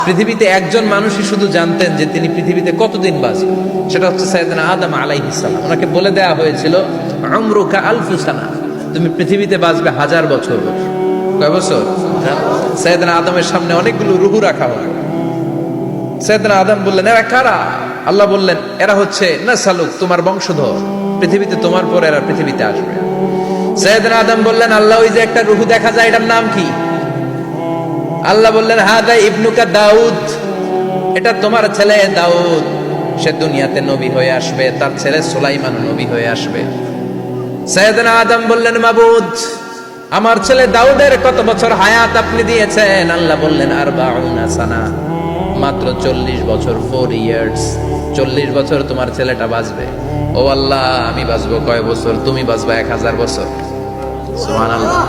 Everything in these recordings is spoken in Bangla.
পৃথিবীতে একজন মানুষই শুধু জানতেন যে তিনি পৃথিবীতে কতদিন বাঁচবেন, সেটা হচ্ছে সাইয়েদনা আদম আলাইহিস সালাম। ওনাকে বলে দেয়া হয়েছিল উমরুকা আলফু সানা, তুমি পৃথিবীতে বাঁচবে 1000 বছর। কয় বছর? সাইয়েদনা আদমের সামনে অনেকগুলো রূহ রাখা হলো। সাইয়েদনা আদম বললেন, এরা কারা? আল্লাহ বললেন, এরা হচ্ছে নাসালুক, তোমার বংশধর, পৃথিবীতে তোমার পর এরা পৃথিবীতে আসবে। সাইয়েদনা আদম বললেন, আল্লাহ ওই যে একটা রূহ দেখা যায়, এটার নাম কি? আল্লাহ বললেন, হাদা ইবনুকা দাউদ, এটা তোমার ছেলে দাউদ, সে দুনিয়াতে নবী হয়ে আসবে, তার ছেলে সুলাইমান নবী হয়ে আসবে। সাইয়েদনা আদম বললেন, মাবুদ, আমার ছেলে দাউদের কত বছর হায়াত আপনি দিয়েছেন? আল্লাহ বললেন, 40 সানা, মাত্র 40 বছর, 4 ইয়ার্স, 40 বছর তোমার ছেলেটা বাঁচবে। ও আল্লাহ, আমি বাঁচবো কয় বছর? তুমি বাঁচবা 1000 বছর। সুবহানাল্লাহ।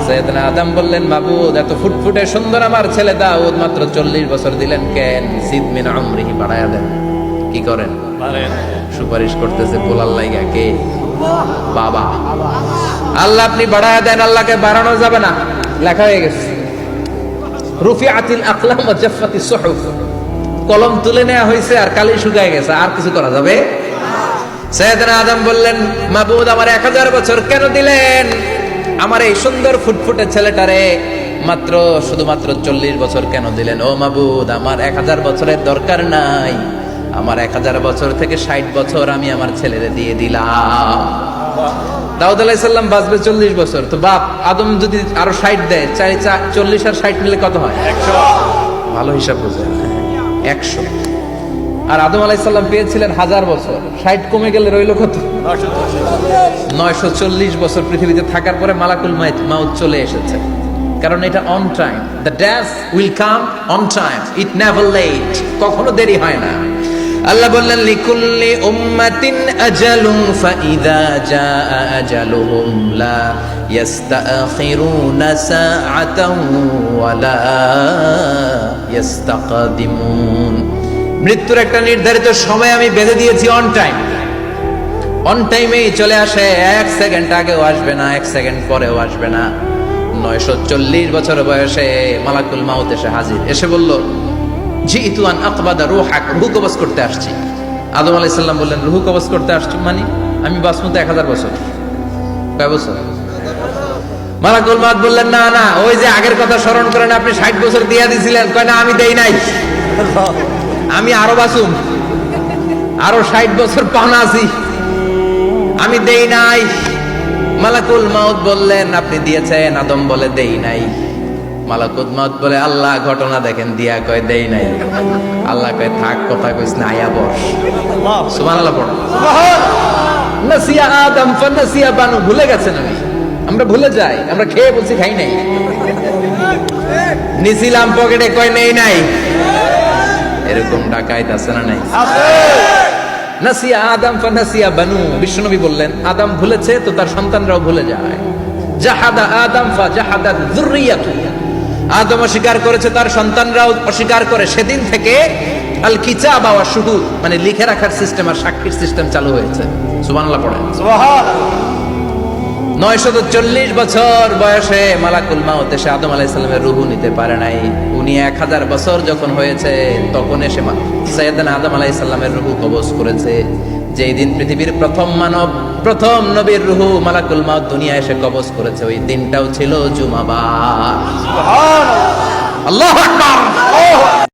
সাইয়েদনা আদম বললেন, মাবুদ, এত ফুটফুটে সুন্দর আমার ছেলে দাউদ, মাত্র 40 বছর দিলেন কেন? জিদ মিন উমরিহি, বাড়ায়া দেন। কি করেন? সুপারিশ করতেছে পোলার লাইগা কে? বাবা। আল্লাহ আপনি বাড়ায়া দেন, আল্লাহকে বাড়ানো যাবে না। লেখা হয়ে গেছে, রুফিআতিল আকলাম ওয়া জাফফাতিস সুহুফ, কলম তুলে নেওয়া হয়েছে আর কালি শুকায় গেছে, আর কিছু করা যাবে? সাইয়েদনা আদম বললেন, মাবুদ, আমার 1000 বছর কেন দিলেন? আমার এই সুন্দর ফুটফুটে ছেলেটারে মাত্র শুধুমাত্র 40 বছর কেন দিলেন? ও মাবুদ, আমার 1000 বছরের দরকার নাই, আমার 1000 বছর থেকে 60 বছর আমি আমার ছেলেরে দিয়ে দিলাম। দাউদ আলাইহিস সালাম বাঁচবে 40 বছর, তো বাপ আদম যদি আরো 60 দেয়, 40 আর 60 মিলে কত হয়? 100। ভালো হিসাব বুঝে, 100। আর আদম আলাইহিস সালাম পেয়েছিলেন 1000 বছর, 60 কমে গেলে রইল কত? 940 বছর পৃথিবীতে থাকার পরে মালাকুল মাউত চলে এসেছে, কারণ এটা on time. The death will come on time, it never late, কখনো দেরি হয় না। আল্লাহ বললেন, লিকুল্লি উম্মাতিন আজালুন ফাইযা জাআ আজালুহুম লা ইস্তাখিরুনা সাআতান ওয়া লা ইস্তাকদিমুন। মৃত্যুর একটা নির্ধারিত সময় আমি বেঁধে দিয়েছি, অন টাইম, অন টাইমেই চলে আসে, 1 সেকেন্ড আগেও আসবে না, 1 সেকেন্ড পরেও আসবে না। 940 বছর বয়সে মালাকুল মাউত এসে হাজির, এসে বলল, জিতু আন আকবাদা রূহাক, রূহ কবজ করতে আসছি। আদম আলাইহিস সালাম বললেন, রূহ কবজ করতে আসছো মানে? আমি বাঁচবো তো 1000 বছর। কয় বছর? মালাকুল মাউত বললেন, না না, ওই যে আগের কথা স্মরণ করেন, আপনি 60 বছর দিয়া দিছিলেন। কয় না, আমি দেই নাই, আমি আরো বাঁচুম, আরো 60 বছর পাওনা আছি, আমি দেই নাই। মালাকুল মাউত বললেন, আপনি দিয়েছেন? আদম বলে, দেই নাই। মালাকুল মাউত বলে, আল্লাহ ঘটনা দেখেন, দিয়া কয় দেই নাই। আল্লাহ কয়, থাক, কথা কইস না, আয়া বস। সুবহানাল্লাহ পড়ো। নাসিয়া আদম ফানাসিয়া বানু, ভুলে গেছেন। আমরা ভুলে যাই, আমরা খেয়ে বলছি খাই নাই, নিছিলাম পকেটে, কয় নেই নাই। এরকম ডাকাইত আছে না নাই? নাসিয়া আদম ফানাসিয়া বানু, বিশ্বনবী বললেন, আদম ভুলেছে তো তার সন্তানরাও ভুলে যায়। জাহাদা আদম ফাজাহাদাত যুররিয়াতু, আদম অস্বীকার করেছে, তার সন্তানরাও অস্বীকার করে। সেদিন থেকে আল কিতাব ওয়া শুহুদ, মানে লিখে রাখার সিস্টেম আর সাক্ষীর সিস্টেম চালু হয়েছে। সুবহানাল্লাহ পড়েন। সুবহানাল্লাহ। 940 বছর বয়সে মালাকুল মাউত এসে আদম আলাইহিস সালামের রূহ নিতে পারে নাই। উনি 1000 বছর যখন হয়েছে তখন এসে সাইয়েদনা আদম আলাইহিস সালামের রূহ কবজ করেছে। যেই দিন পৃথিবীর প্রথম মানব, প্রথম নবীর রূহ মালাকুল মাউত দুনিয়া এসে কবজ করেছে, ওই দিনটাও ছিল জুমাবার। সুবহানাল্লাহ, আল্লাহু আকবার।